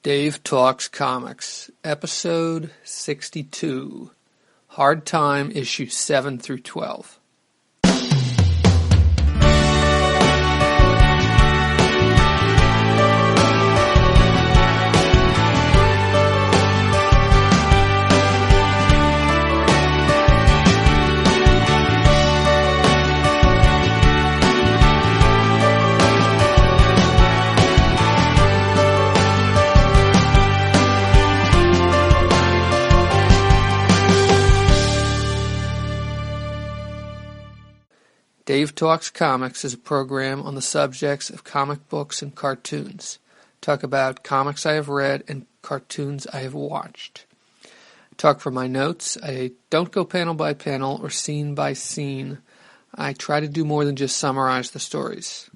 Dave Talks Comics, Episode 62, Hard Time, Issues 7 through 12. Dave Talks Comics is a program on the subjects of comic books and cartoons. Talk about comics I have read and cartoons I have watched. Talk from my notes. I don't go panel by panel or scene by scene. I try to do more than just summarize the stories.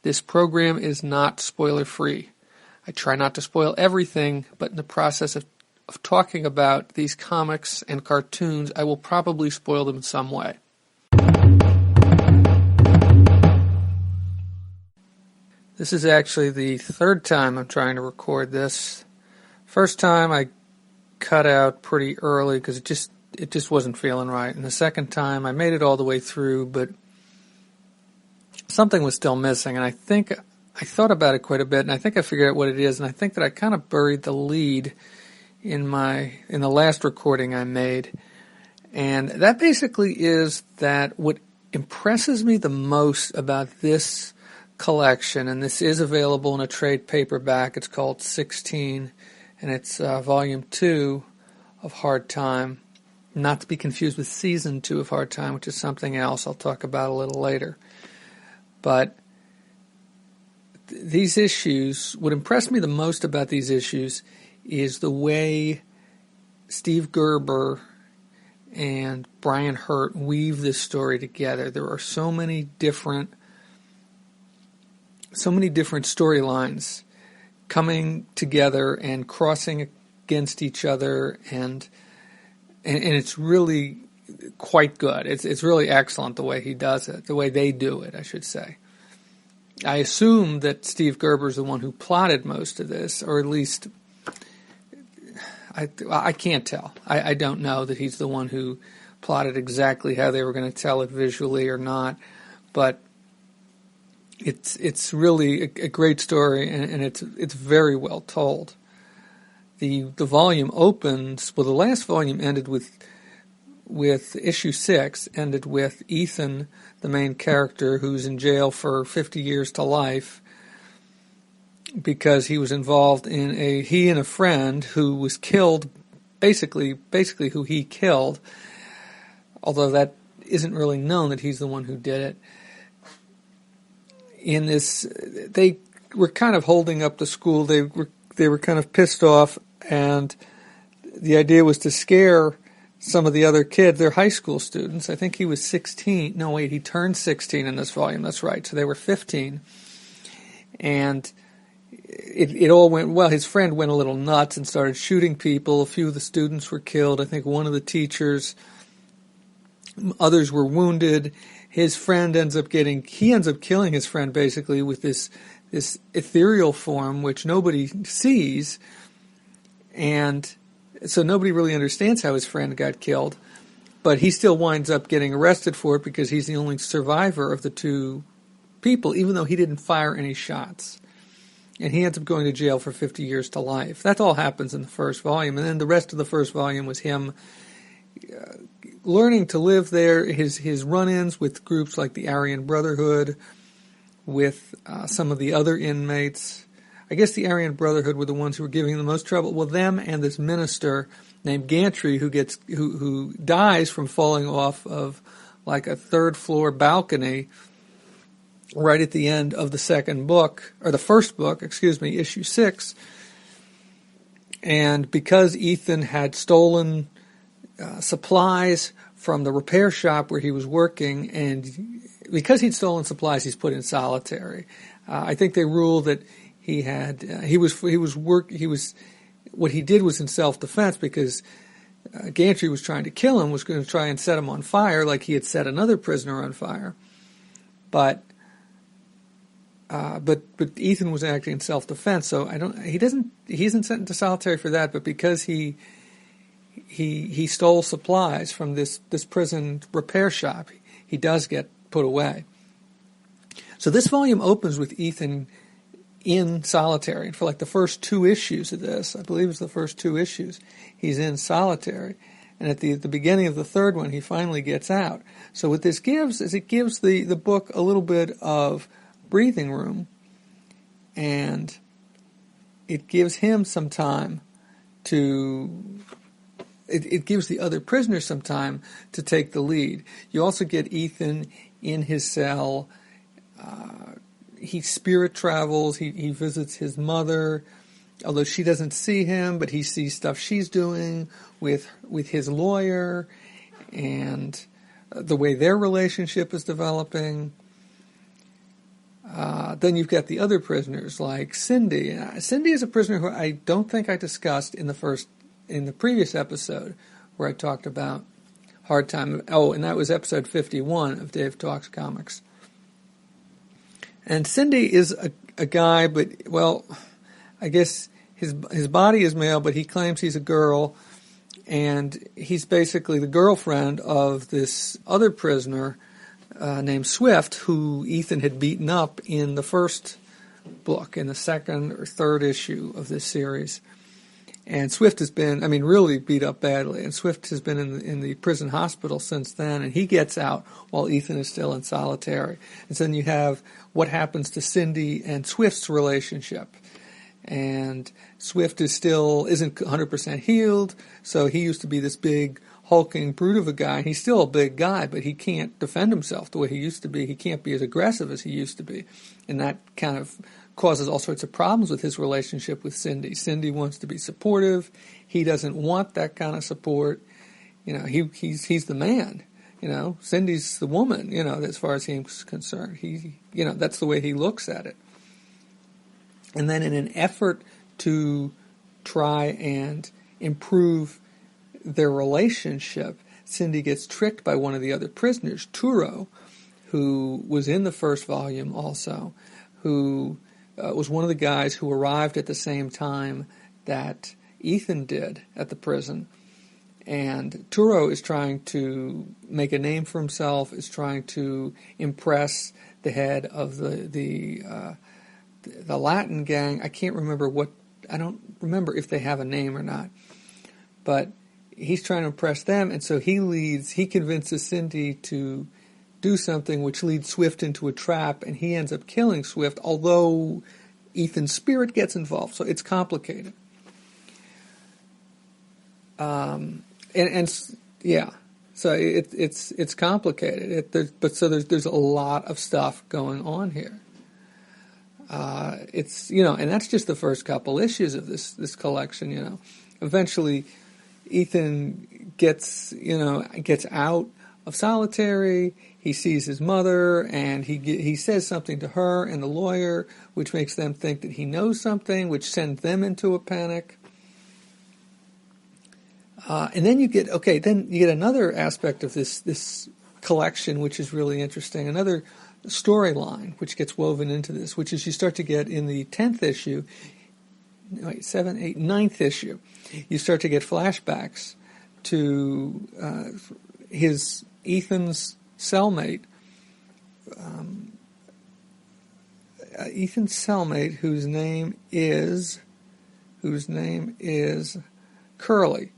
This program is not spoiler-free. I try not to spoil everything, but in the process of talking about these comics and cartoons, I will probably spoil them in some way. This is actually the third time I'm trying to record this. First time I cut out pretty early because it just wasn't feeling right. And the second time I made it all the way through, but something was still missing. And I thought about it quite a bit, and I think I figured out what it is. And I think that I kind of buried the lead in the last recording I made. And that basically is that what impresses me the most about this collection, and this is available in a trade paperback. It's called 16, and it's volume 2 of Hard Time, not to be confused with season 2 of Hard Time, which is something else I'll talk about a little later. But these issues, what impressed me the most about these issues is the way Steve Gerber and Brian Hurtt weave this story together. There are so many different storylines coming together and crossing against each other, and it's really quite good. It's really excellent the way he does it, the way they do it, I should say. I assume that Steve Gerber's the one who plotted most of this, or at least I can't tell. I don't know that he's the one who plotted exactly how they were going to tell it visually or not, but it's really a great story, and it's very well told. The volume opens, well, the last volume ended with issue 6, ended with Ethan, the main character, who's in jail for 50 years to life because he was involved in he and a friend who was killed, basically who he killed, although that isn't really known that he's the one who did it. In this, they were kind of holding up the school. They were kind of pissed off, and the idea was to scare some of the other kids. They're high school students. I think he was 16. No, wait, he turned 16 in this volume. That's right. So they were 15, and it all went well. His friend went a little nuts and started shooting people. A few of the students were killed. I think one of the teachers. Others were wounded. His friend ends up killing his friend basically with this ethereal form which nobody sees, and so nobody really understands how his friend got killed, but he still winds up getting arrested for it because he's the only survivor of the two people, even though he didn't fire any shots. And he ends up going to jail for 50 years to life. That all happens in the first volume, and then the rest of the first volume was him learning to live there, his run-ins with groups like the Aryan Brotherhood, with some of the other inmates. I guess the Aryan Brotherhood were the ones who were giving him the most trouble. Well, them and this minister named Gantry who dies from falling off of like a third-floor balcony right at the end of the first book, issue 6. And because Ethan had stolen supplies from the repair shop where he was working, and because he'd stolen supplies, he's put in solitary. I think they ruled that what he did was in self-defense because Gantry was trying to kill him, was going to try and set him on fire like he had set another prisoner on fire. But But Ethan was acting in self-defense, so he isn't sent into solitary for that, but because he stole supplies from this prison repair shop, he does get put away. So this volume opens with Ethan in solitary. And for like the first 2 issues of this, I believe it's the first 2 issues, he's in solitary. And at the beginning of the 3rd one, he finally gets out. So what this gives is it gives the book a little bit of breathing room, and it gives him some time to... It gives the other prisoners some time to take the lead. You also get Ethan in his cell. He spirit travels. He visits his mother, although she doesn't see him, but he sees stuff she's doing with his lawyer and the way their relationship is developing. Then you've got the other prisoners like Cindy. Cindy is a prisoner who I don't think I discussed in the previous episode where I talked about Hard Time. Oh, and that was episode 51 of Dave Talks Comics. And Cindy is a guy, but, well, I guess his body is male, but he claims he's a girl, and he's basically the girlfriend of this other prisoner named Swift, who Ethan had beaten up in the first book, in the 2nd or 3rd issue of this series. And Swift has been, really beat up badly. And Swift has been in the prison hospital since then. And he gets out while Ethan is still in solitary. And so then you have what happens to Cindy and Swift's relationship. And Swift isn't 100% healed. So he used to be this big, hulking brute of a guy. He's still a big guy, but he can't defend himself the way he used to be. He can't be as aggressive as he used to be. And that kind of causes all sorts of problems with his relationship with Cindy. Cindy wants to be supportive. He doesn't want that kind of support. He's the man. Cindy's the woman. As far as he's concerned, that's the way he looks at it. And then, in an effort to try and improve their relationship, Cindy gets tricked by one of the other prisoners, Turo, who was in the first volume also, who was one of the guys who arrived at the same time that Ethan did at the prison. And Turo is trying to make a name for himself, is trying to impress the head of the Latin gang. I don't remember if they have a name or not. But he's trying to impress them, and so he convinces Cindy to do something which leads Swift into a trap, and he ends up killing Swift, although Ethan's spirit gets involved, so it's complicated. So it's complicated. There's a lot of stuff going on here. And that's just the first couple issues of this collection. Eventually, Ethan gets out of solitary. He sees his mother, and he says something to her and the lawyer, which makes them think that he knows something, which sends them into a panic. And then you get another aspect of this collection, which is really interesting. Another storyline which gets woven into this, which is you start to get in the 10th issue, 9th issue, you start to get flashbacks to Ethan's cellmate, whose name is Curly,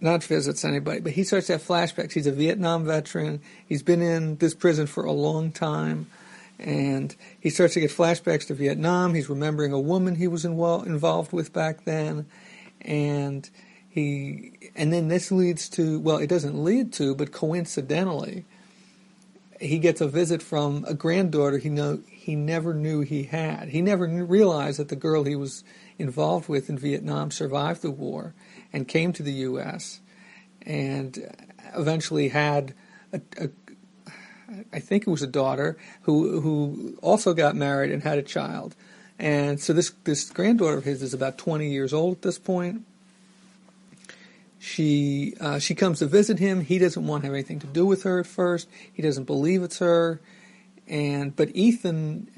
not visits anybody, but he starts to have flashbacks. He's a Vietnam veteran. He's been in this prison for a long time, and he starts to get flashbacks to Vietnam. He's remembering a woman he was involved with back then, and then this leads to, well, it doesn't lead to, but coincidentally, he gets a visit from a granddaughter he never knew he had. He never realized that the girl he was involved with in Vietnam survived the war and came to the U.S. and eventually had I think it was a daughter who also got married and had a child. And so this granddaughter of his is about 20 years old at this point. She comes to visit him. He doesn't want to have anything to do with her at first. He doesn't believe it's her. But Ethan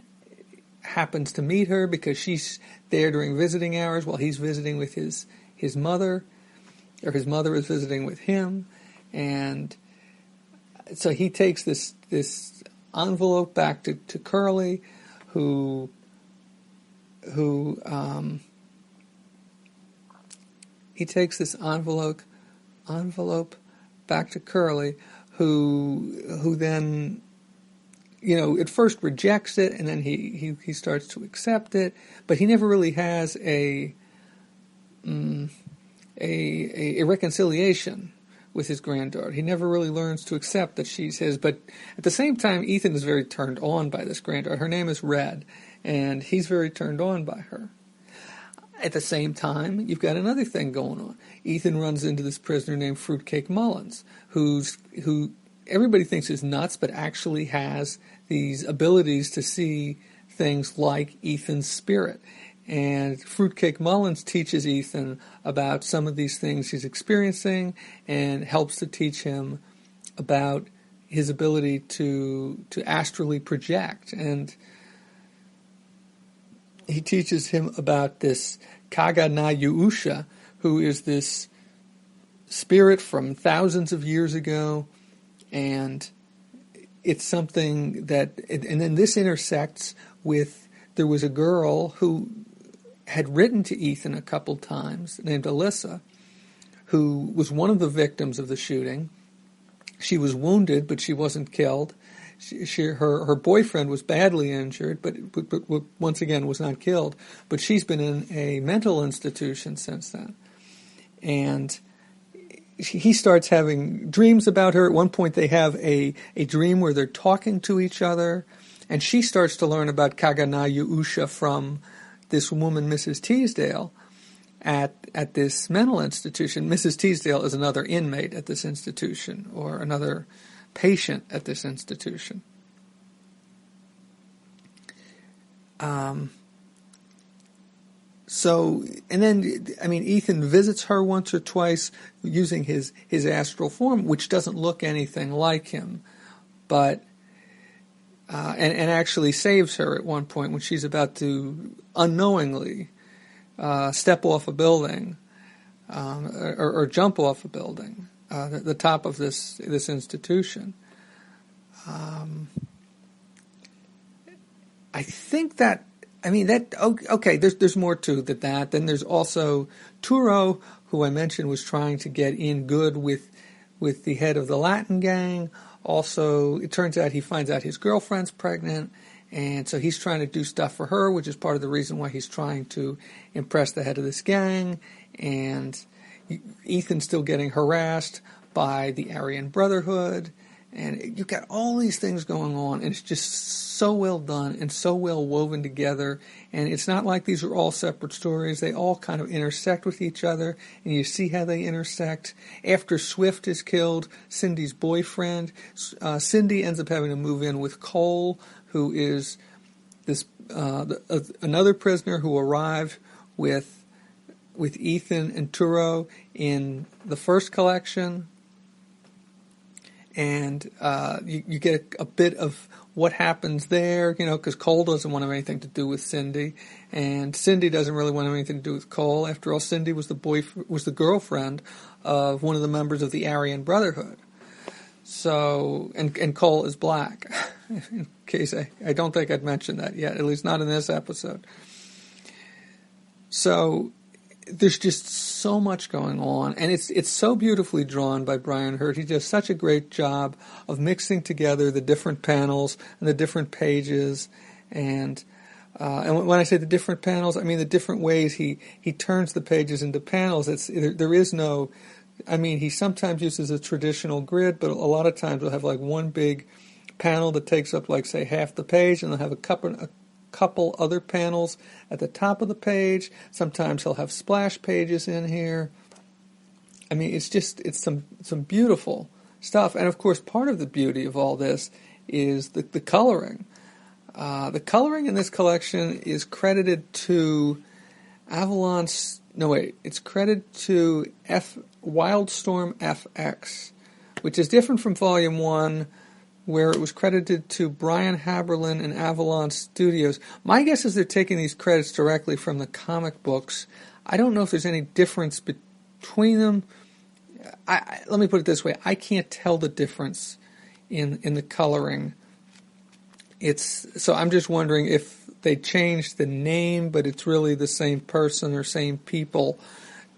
happens to meet her because she's there during visiting hours while he's visiting with his mother, or his mother is visiting with him. And so he takes this envelope back to Curly, who he takes this envelope back to Curly, who then, at first rejects it, and then he starts to accept it, but he never really has a reconciliation with his granddaughter. He never really learns to accept that she's his, but at the same time, Ethan is very turned on by this granddaughter. Her name is Red, and he's very turned on by her. At the same time, you've got another thing going on. Ethan runs into this prisoner named Fruitcake Mullins, who everybody thinks is nuts, but actually has these abilities to see things like Ethan's spirit. And Fruitcake Mullins teaches Ethan about some of these things he's experiencing and helps to teach him about his ability to astrally project. And he teaches him about this Kaga na Yuusha, who is this spirit from thousands of years ago, and it's something that, and then this intersects with, there was a girl who had written to Ethan a couple times, named Alyssa, who was one of the victims of the shooting. She was wounded, but she wasn't killed. Her boyfriend was badly injured, but once again was not killed. But she's been in a mental institution since then. And he starts having dreams about her. At one point they have a dream where they're talking to each other, and she starts to learn about Kagana Yuusha from this woman, Mrs. Teasdale, at this mental institution. Mrs. Teasdale is another inmate at this institution, or another patient at this institution. Ethan visits her once or twice using his astral form, which doesn't look anything like him, but and actually saves her at one point when she's about to unknowingly step off a building or jump off a building. The top of this institution. I think that, okay, there's more to that. Then there's also Turo, who I mentioned was trying to get in good with the head of the Latin gang. Also, it turns out he finds out his girlfriend's pregnant, and so he's trying to do stuff for her, which is part of the reason why he's trying to impress the head of this gang. And Ethan's still getting harassed by the Aryan Brotherhood, and you've got all these things going on, and it's just so well done and so well woven together. And it's not like these are all separate stories. They all kind of intersect with each other, and you see how they intersect. After Swift is killed, Cindy's boyfriend, Cindy ends up having to move in with Cole, who is this another prisoner who arrived with Ethan and Turo in the first collection, and you get a bit of what happens there, because Cole doesn't want to have anything to do with Cindy, and Cindy doesn't really want to have anything to do with Cole. After all, Cindy was the girlfriend of one of the members of the Aryan Brotherhood. So, and Cole is black. In case I don't think I'd mentioned that yet, at least not in this episode. So there's just so much going on, and it's so beautifully drawn by Brian Hurtt. He does such a great job of mixing together the different panels and the different pages, and when I say the different panels, I mean the different ways he turns the pages into panels. There is no, he sometimes uses a traditional grid, but a lot of times he'll have like one big panel that takes up like say half the page, and they'll have a couple other panels at the top of the page. Sometimes he'll have splash pages in here. It's some beautiful stuff. And of course, part of the beauty of all this is the coloring. The coloring in this collection is credited to it's credited to Wildstorm FX, which is different from Volume 1, where it was credited to Brian Haberlin and Avalon Studios. My guess is they're taking these credits directly from the comic books. I don't know if there's any difference between them. Let me put it this way. I can't tell the difference in the coloring. So I'm just wondering if they changed the name, but it's really the same person or same people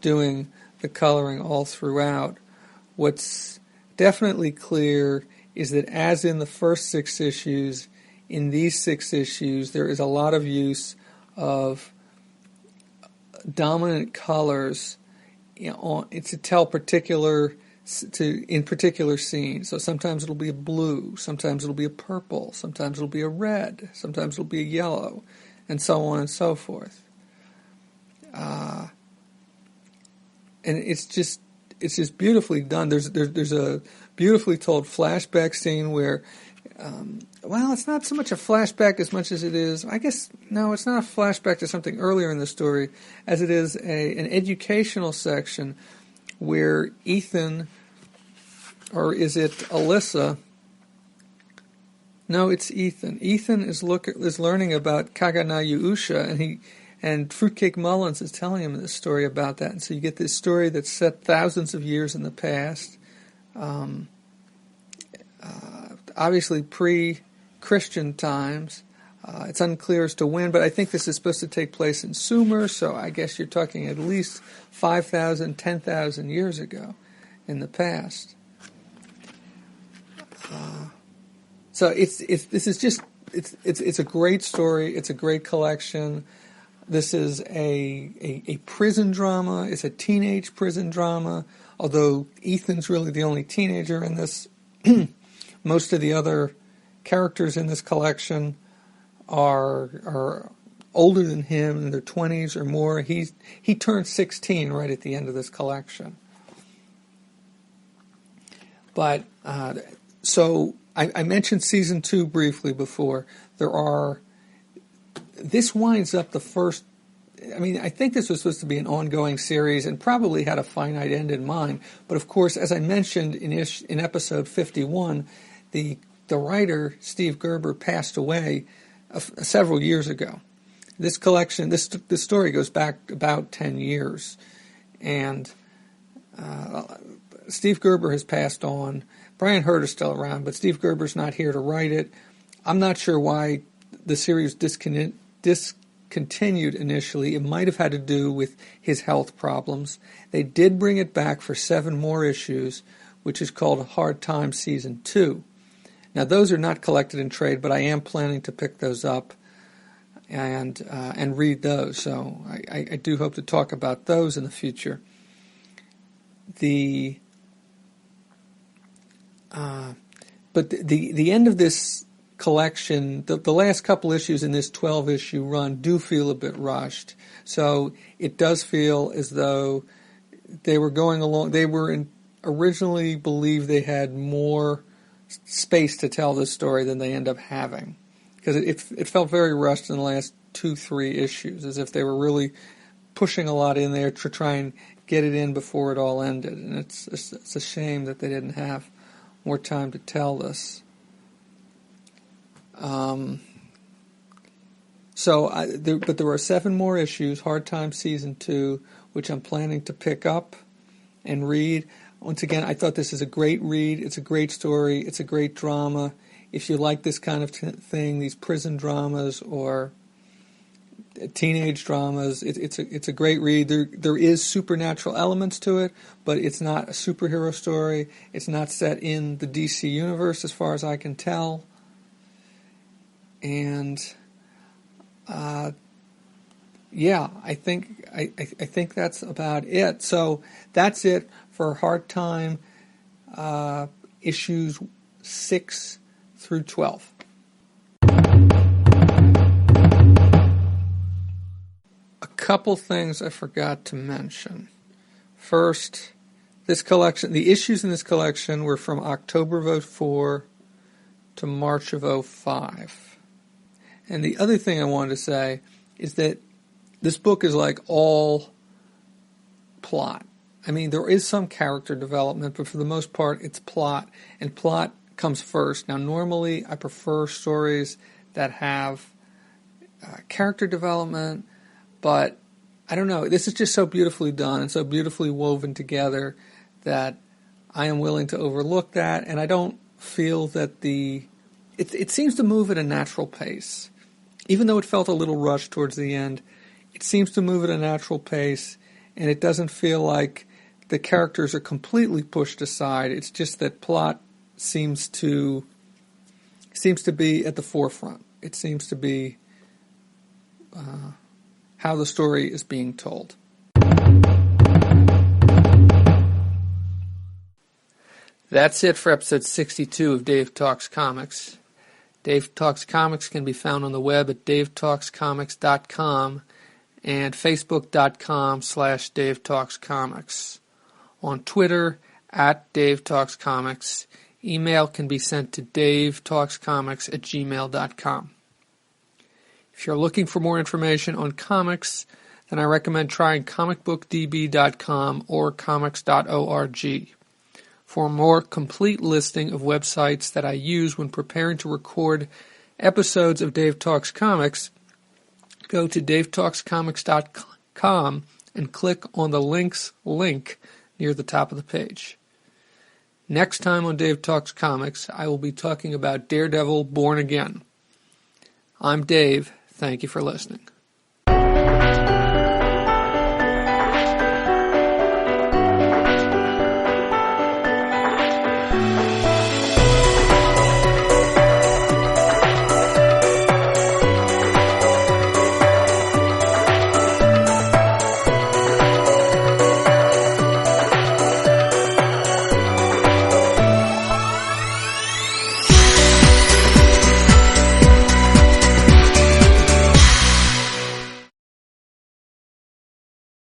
doing the coloring all throughout. What's definitely clear is that, as in the first 6 issues, in these 6 issues, there is a lot of use of dominant colors to tell in particular scenes. So sometimes it'll be a blue, sometimes it'll be a purple, sometimes it'll be a red, sometimes it'll be a yellow, and so on and so forth. And it's just beautifully done. There's a beautifully told flashback scene where, it's not so much a flashback as much as it is, I guess, no, it's not a flashback to something earlier in the story, as it is an educational section where Ethan, or is it Alyssa? No, it's Ethan. Ethan is learning about Kaganayu Usha, and Fruitcake Mullins is telling him this story about that. And so you get this story that's set thousands of years in the past, obviously pre-Christian times. It's unclear as to when, but I think this is supposed to take place in Sumer, so I guess you're talking at least 5,000, 10,000 years ago in the past. So it's a great story. It's a great collection. This is a prison drama. It's a teenage prison drama, although Ethan's really the only teenager in this. Most of the other characters in this collection are older than him, in their 20s or more. He turned 16 right at the end of this collection. But so I mentioned season 2 briefly before. This winds up the first. I think this was supposed to be an ongoing series and probably had a finite end in mind. But of course, as I mentioned in episode 51, the writer Steve Gerber passed away several years ago. This collection, this story goes back about 10 years, and Steve Gerber has passed on. Brian Hurtt is still around, but Steve Gerber's not here to write it. I'm not sure why the series discontinued initially. It might have had to do with his health problems. They did bring it back for 7 more issues, which is called Hard Time Season 2. Now, those are not collected in trade, but I am planning to pick those up and read those. So I do hope to talk about those in the future. But the end of this collection, the last couple issues in this 12-issue run do feel a bit rushed. So it does feel as though they were going along. They were originally believed they had more space to tell this story than they end up having, because it felt very rushed in the last 2-3 issues, as if they were really pushing a lot in there to try and get it in before it all ended. And it's a shame that they didn't have more time to tell this. But there are 7 more issues, Hard Time Season 2, which I'm planning to pick up and read. Once again, I thought this is a great read. It's a great story. It's a great drama. If you like this kind of thing, these prison dramas or teenage dramas, it's a great read. There is supernatural elements to it, but it's not a superhero story. It's not set in the DC universe, as far as I can tell. And I think that's about it. So that's it for Hard Time issues 6 through 12. A couple things I forgot to mention. First, this collection, the issues in this collection were from October of 2004 to March of 2005. And the other thing I wanted to say is that this book is like all plot. I mean, there is some character development, but for the most part, it's plot, and plot comes first. Now, normally, I prefer stories that have character development, but I don't know. This is just so beautifully done and so beautifully woven together that I am willing to overlook that, and I don't feel that it seems to move at a natural pace. Even though it felt a little rushed towards the end, it seems to move at a natural pace, and it doesn't feel like the characters are completely pushed aside. It's just that plot seems to be at the forefront. It seems to be how the story is being told. That's it for episode 62 of Dave Talks Comics. Dave Talks Comics can be found on the web at davetalkscomics.com and facebook.com/DaveTalksComics. On Twitter, at DaveTalksComics. Email can be sent to davetalkscomics@gmail.com. If you're looking for more information on comics, then I recommend trying comicbookdb.com or comics.org. For a more complete listing of websites that I use when preparing to record episodes of Dave Talks Comics, go to davetalkscomics.com and click on the links link near the top of the page. Next time on Dave Talks Comics, I will be talking about Daredevil Born Again. I'm Dave. Thank you for listening.